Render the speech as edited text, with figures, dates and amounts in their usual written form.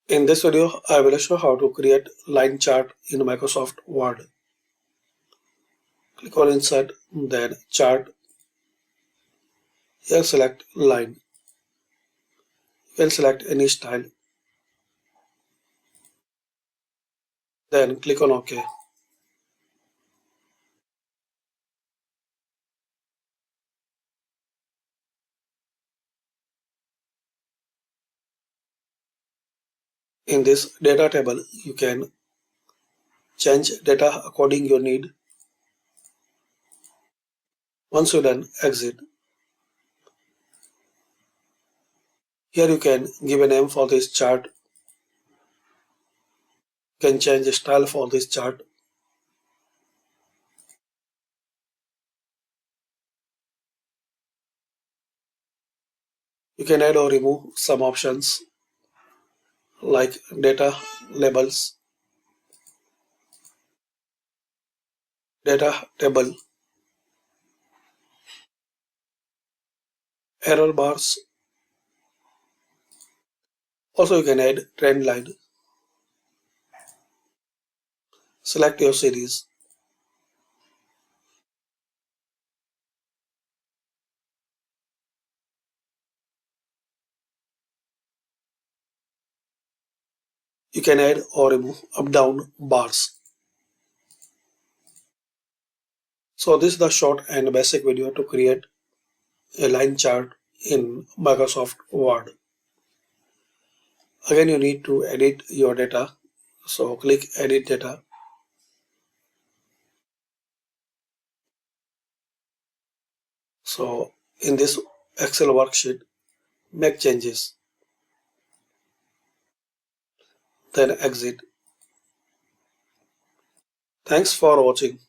In this video, I will show how to create line chart in Microsoft Word. Click on Insert, then Chart. Here select Line. You can select any style. Then click on OK. In this data table, you can change data according your need. Once you're done, exit. Here you can give a name for this chart. You can change the style for this chart. You can add or remove some options like data labels, data table, error bars. Also, you can add trend line. Select your series. You can add or remove up-down bars. So this is the short and basic video to create a line chart in Microsoft Word. Again, you need to edit your data. So click Edit Data. So in this Excel worksheet, make changes. Then exit. Thanks for watching.